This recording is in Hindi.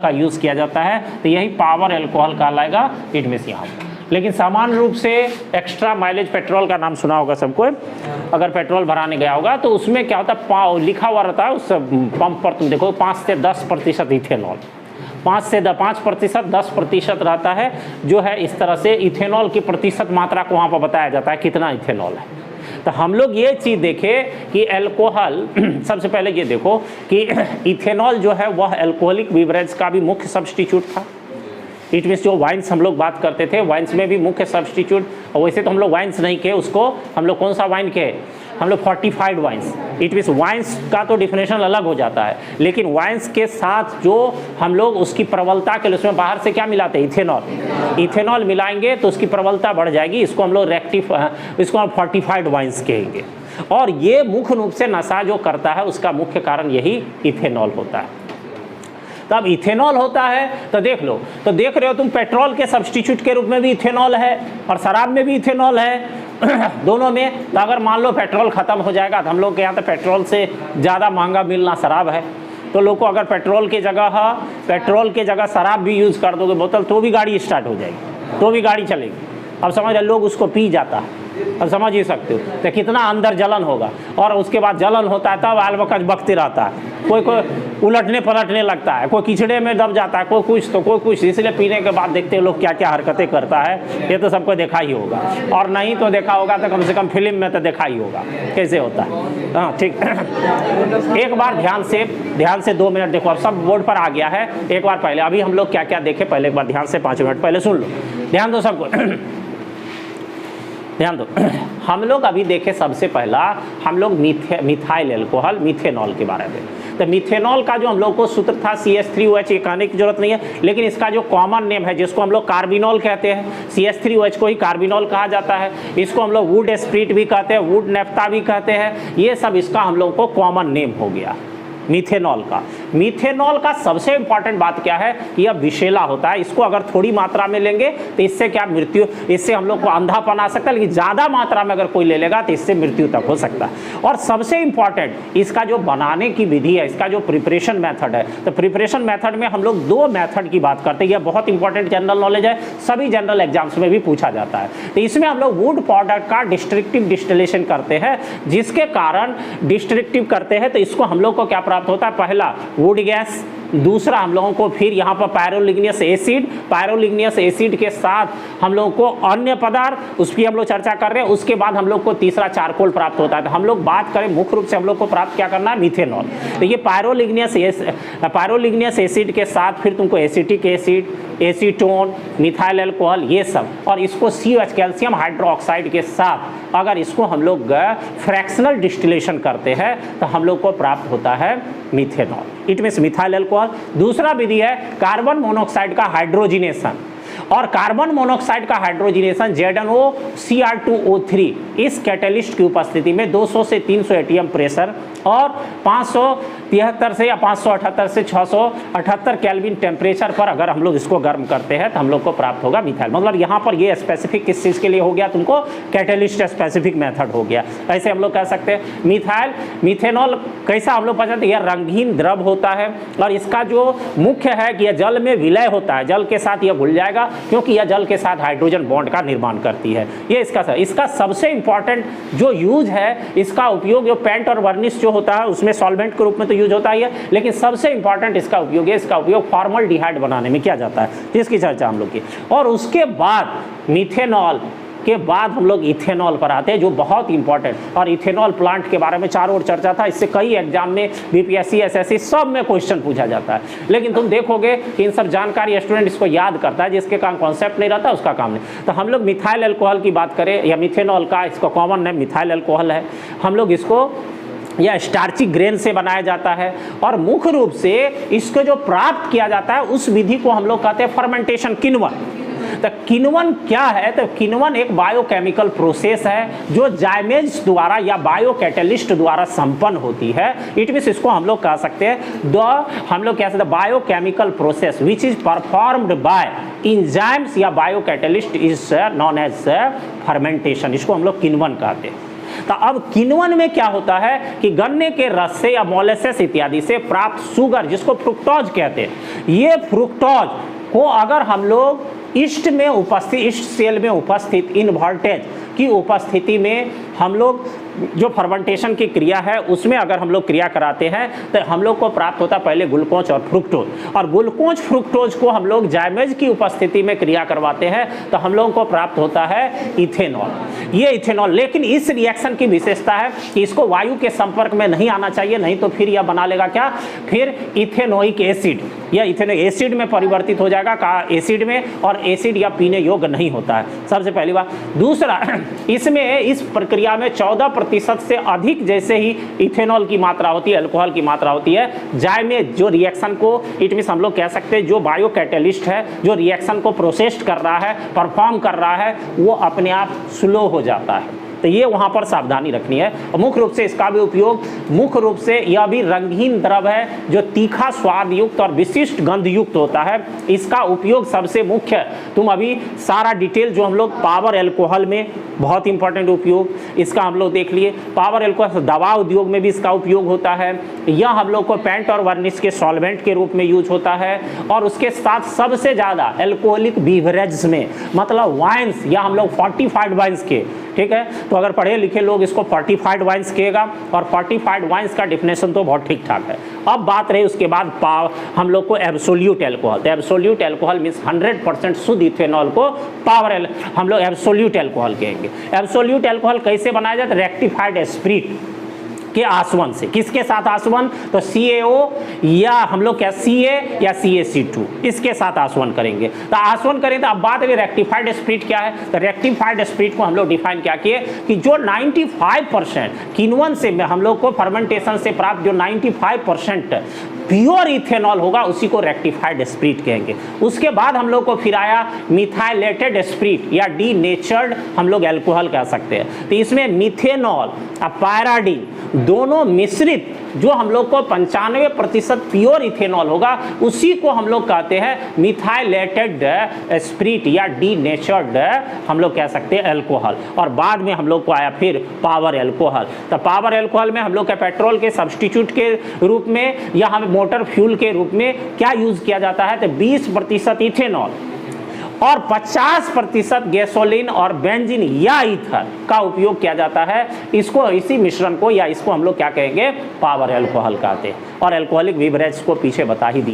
का यूज़ किया जाता है, तो यही पावर अल्कोहल कहलाएगा। इट मीन्स यहाँ। लेकिन सामान्य रूप से एक्स्ट्रा माइलेज पेट्रोल का नाम सुना होगा सबको, अगर पेट्रोल भराने गया होगा तो उसमें क्या होता है, लिखा हुआ रहता है उस पंप पर, तुम देखो 5 से 10% इथेनॉल, 5 से 5%, 10% रहता है जो है। इस तरह से इथेनॉल की प्रतिशत मात्रा को वहाँ पर बताया जाता है कितना इथेनॉल है। तो हम लोग ये चीज़ देखें कि अल्कोहल सबसे पहले ये देखो कि इथेनॉल जो है वह अल्कोहलिक बीवरेज का भी मुख्य सब्स्टिट्यूट था। इट मीन्स जो वाइन्स हम लोग बात करते थे, वाइन्स में भी मुख्य सब्स्टिट्यूट, और वैसे तो हम लोग वाइन्स नहीं कहे उसको, हम लोग कौन सा वाइन कहे, हम लोग fortified wines. It means wines का तो डिफिनेशन अलग हो जाता है, लेकिन वाइन्स के साथ जो हम लोग उसकी प्रबलता के लिए उसमें बाहर से क्या मिलाते हैं, इथेनॉल। इथेनॉल मिलाएंगे तो उसकी प्रबलता बढ़ जाएगी, इसको हम लोग इसको हम फोर्टिफाइड वाइन्स कहेंगे। और ये मुख्य रूप से नशा जो करता है उसका मुख्य कारण यही इथेनॉल होता है। तब इथेनॉल होता है तो देख लो, तो देख रहे हो तुम पेट्रोल के सब्स्टिट्यूट के रूप में भी इथेनॉल है और शराब में भी इथेनॉल है दोनों में। तो अगर मान लो पेट्रोल ख़त्म हो जाएगा, तो हम लोग के यहाँ तो पेट्रोल से ज़्यादा महंगा मिलना शराब है, तो लोग को अगर पेट्रोल की जगह शराब भी यूज़ कर दोगे बोतल, तो भी गाड़ी स्टार्ट हो जाएगी, तो भी गाड़ी चलेगी। अब समझ लोग उसको पी जाता है, अब समझ ही सकते हो तो कितना अंदर जलन होगा। और उसके बाद जलन होता है तब आल वक्त बकते रहता है, कोई उलटने पलटने लगता है, कोई कीचड़े में दब जाता है, कोई कुछ तो कोई कुछ। इसलिए पीने के बाद देखते हैं लोग क्या क्या हरकतें करता है, ये तो सबको देखा ही होगा, और नहीं तो देखा होगा तो कम से कम फिल्म में तो देखा ही होगा कैसे होता है। हाँ ठीक एक बार ध्यान से 2 मिनट देखो, अब सब बोर्ड पर आ गया है। एक बार पहले अभी हम लोग क्या क्या देखे पहले एक बार ध्यान से 5 मिनट पहले सुन लो, ध्यान दो सबको ध्यान दो। हम लोग अभी देखे सबसे पहला हम लोग मिथाइल अल्कोहल मिथेनॉल के बारे में। तो मिथेनॉल का जो हम लोग को सूत्र था CH3OH, ये कहने की जरूरत नहीं है, लेकिन इसका जो कॉमन नेम है जिसको हम लोग कार्बिनॉल कहते हैं, CH3OH को ही कार्बिनॉल कहा जाता है। इसको हम लोग वुड स्प्रिट भी कहते हैं, वुड नेफ्था भी कहते हैं, ये सब इसका हम लोग को कॉमन नेम हो गया मिथेनॉल का। मिथेनॉल का सबसे इंपॉर्टेंट बात क्या है कि यह विषैला होता है। इसको अगर थोड़ी मात्रा में लेंगे तो इससे क्या इससे हम लोग को अंधापन आ सकता है, लेकिन ज़्यादा मात्रा में अगर कोई ले लेगा तो इससे मृत्यु तक हो सकता है। और सबसे इंपॉर्टेंट इसका जो बनाने की विधि है, इसका जो प्रिपरेशन मेथड है, तो प्रिपरेशन मेथड में हम लोग 2 मेथड की बात करते हैं। यह बहुत इंपॉर्टेंट जनरल नॉलेज है, सभी जनरल एग्जाम्स में भी पूछा जाता है। तो इसमें हम लोग वुड पाउडर का डिस्ट्रिक्टिव डिस्टिलेशन करते हैं, जिसके कारण डिस्ट्रिक्टिव करते हैं तो इसको हम लोग को क्या प्राप्त होता है, पहला वुड गैस, दूसरा हम लोगों को फिर यहाँ पर पायरोलिग्नियस एसिड के साथ हम लोगों को अन्य पदार्थ, उसकी हम लोग चर्चा कर रहे हैं। उसके बाद हम लोग को तीसरा चारकोल प्राप्त होता है। तो हम लोग बात करें मुख्य रूप से हम लोग को प्राप्त क्या करना है, मिथेनॉल। तो ये पायरोलिग्नियस एसिड के साथ फिर तुमको acetic acid, acetone, methyl alcohol, ये सब, और इसको COH कैल्शियम हाइड्रोक्साइड के साथ अगर इसको हम लोग फ्रैक्शनल डिस्टिलेशन करते हैं तो हम लोग को प्राप्त होता है methanol. It means methyl alcohol. दूसरा विधि है कार्बन मोनोऑक्साइड का हाइड्रोजिनेशन, और कार्बन मोनोऑक्साइड का हाइड्रोजिनेशन ZnOCr2O3 इस कैटेलिस्ट की उपस्थिति में 200 से 300 ATM प्रेशर और 573 से या 578 से 678 केल्विन टेम्परेचर पर अगर हम लोग इसको गर्म करते हैं तो हम लोग को प्राप्त होगा मिथाइल। मतलब यहाँ पर ये स्पेसिफिक किस चीज़ के लिए हो गया, तुमको कैटेलिस्ट स्पेसिफिक मेथड हो गया। ऐसे हम लोग कह सकते हैं मिथेनॉल कैसा हम लोग पता, यह रंगीन द्रव होता है और इसका जो मुख्य है कि यह जल में विलय होता है, जल के साथ यह घुल जाएगा क्योंकि यह जल के साथ हाइड्रोजन बॉन्ड का निर्माण करती है। ये इसका सबसे इंपॉर्टेंट जो यूज है, इसका उपयोग जो पेंट और वर्निश जो होता है उसमें सॉल्वेंट के रूप में तो यूज होता है, लेकिन सबसे इंपॉर्टेंट इसका उपयोग है, इसका उपयोग फॉर्मल्डिहाइड बनाने में किया जाता है, जिसकी चर्चा हम लोग की। और उसके बाद मिथेनॉल के बाद हम लोग इथेनॉल पर आते हैं जो बहुत इंपॉर्टेंट, और इथेनॉल प्लांट के बारे में चारों ओर चर्चा था। इससे कई एग्जाम में BPSC SSC सब में क्वेश्चन पूछा जाता है, लेकिन तुम देखोगे कि इन सब जानकारी स्टूडेंट इसको याद करता है, जिसके काम कॉन्सेप्ट नहीं रहता उसका काम नहीं। तो हम लोग मिथाइल अल्कोहल की बात करें या मिथेनॉल का, इसका कॉमन नेम मिथाइल अल्कोहल है। हम लोग इसको यह स्टार्ची ग्रेन से बनाया जाता है और मुख्य रूप से इसको जो प्राप्त किया जाता है उस विधि को हम लोग कहते हैं फर्मेंटेशन, किण्वन। तो किण्वन क्या है, तो किण्वन एक बायोकेमिकल प्रोसेस है जो जाइमेज द्वारा या बायोकैटलिस्ट द्वारा संपन्न होती है। इट मीन्स इसको हम लोग कह सकते हैं biochemical process which is performed by enzymes या biocatalyst is known as fermentation. इसको हम लोग किण्वन कहते हैं। तो अब किण्वन में क्या होता है कि गन्ने के रस से या मोलेसेस इत्यादि से प्राप्त शुगर, जिसको फ्रुक्टोज कहते हैं, ये फ्रुक्टोज को अगर हम लोग ईस्ट में उपस्थित, ईस्ट सेल में उपस्थित इनवर्टेज की उपस्थिति में हम लोग जो फर्मेंटेशन की क्रिया है उसमें अगर हम लोग क्रिया कराते हैं तो हम लोग को प्राप्त होता है पहले ग्लूकोज और फ्रुक्टोज, और ग्लूकोज फ्रुक्टोज को हम लोग जाइमेज की उपस्थिति में क्रिया करवाते हैं तो हम लोगों को प्राप्त होता है इथेनॉल। ये इथेनॉल, लेकिन इस रिएक्शन की विशेषता है कि इसको वायु के संपर्क में नहीं आना चाहिए, नहीं तो फिर यह बना लेगा क्या, फिर इथेनोइक एसिड या इथेनोइक एसिड में परिवर्तित हो जाएगा का एसिड में, और एसिड या पीने योग्य नहीं होता है, सबसे पहली बात। दूसरा, इसमें इस प्रक्रिया में 14% से अधिक जैसे ही इथेनॉल की मात्रा होती है, अल्कोहल की मात्रा होती है, जाइमेज जो रिएक्शन को, इट मींस हम लोग कह सकते हैं जो बायो कैटेलिस्ट है, जो रिएक्शन को प्रोसेस कर रहा है, परफॉर्म कर रहा है, वो अपने आप स्लो हो जाता है। तो ये वहाँ पर सावधानी रखनी है। और मुख्य रूप से इसका भी उपयोग, मुख्य रूप से यह भी रंगीन द्रव है जो तीखा स्वाद युक्त और विशिष्ट गंध युक्त होता है। इसका उपयोग सबसे मुख्य, तुम अभी सारा डिटेल जो हम लोग पावर एल्कोहल में, बहुत इंपॉर्टेंट उपयोग इसका हम लोग देख लिए, पावर एल्कोहल दवा उद्योग में भी इसका उपयोग होता है, यह हम लोग को पेंट और वर्निश के सॉल्वेंट के रूप में यूज होता है, और उसके साथ सबसे ज़्यादा एल्कोहलिक बीवरेज में, मतलब वाइन्स या हम लोग फोर्टिफाइड वाइन्स के, ठीक है, तो अगर पढ़े लिखे लोग इसको फोर्टिफाइड वाइन्स कहेगा, और फोर्टिफाइड वाइन्स का डिफिनेशन तो बहुत ठीक ठाक है। अब बात रही उसके बाद हम लोग को एब्सोल्यूट एल्कोहल, तो एब्सोल्यूट एल्कोहल मीन्स 100% शुद्ध इथेनॉल को हम लोग एब्सोल्यूट एल्कोहल कहेंगे। एब्सोल्यूट एल्कोहल कैसे बनाया जाता है, रेक्टिफाइड स्पिरिट के आसवन से। किसके साथ आसवन, तो CaO या हम लोग क्या Ca या CaC2, इसके साथ आसवन करेंगे। तो आसवन करें तो अब बात है रेक्टिफाइड स्पिरिट क्या है, तो रेक्टिफाइड स्पिरिट को हम लोग डिफाइन क्या किए कि जो 95% किण्वन से हम लोग को फर्मेंटेशन से प्राप्त जो 95% प्योर इथेनॉल होगा उसी को रेक्टिफाइड स्पिरिट कहेंगे। उसके बाद हम लोग को फिर आया मिथाइलेटेड स्पिरिट या डीनेचर्ड हम लोग एल्कोहल कह सकते हैं। तो इसमें मिथेनॉल और पायराडीन दोनों मिश्रित जो हम लोग को 95% प्योर इथेनॉल होगा उसी को हम लोग कहते हैं मिथाइलेटेड स्पिरिट या डीनेचर्ड हम लोग कह सकते हैं एल्कोहल। और बाद में हम लोग को आया फिर पावर एल्कोहल। तो पावर एल्कोहल में हम लोग का पेट्रोल के सब्स्टिट्यूट के रूप में या हम मोटर फ्यूल के रूप में क्या यूज किया जाता है, तो 20% इथेनॉल और 50% गैसोलीन और बेंजीन या ईथर का उपयोग किया जाता है। इसको, इसी मिश्रण को या इसको हम लोग क्या कहेंगे, पावर एल्कोहल कहते हैं। और एल्कोहलिक बीवरेज को पीछे बता ही दिया।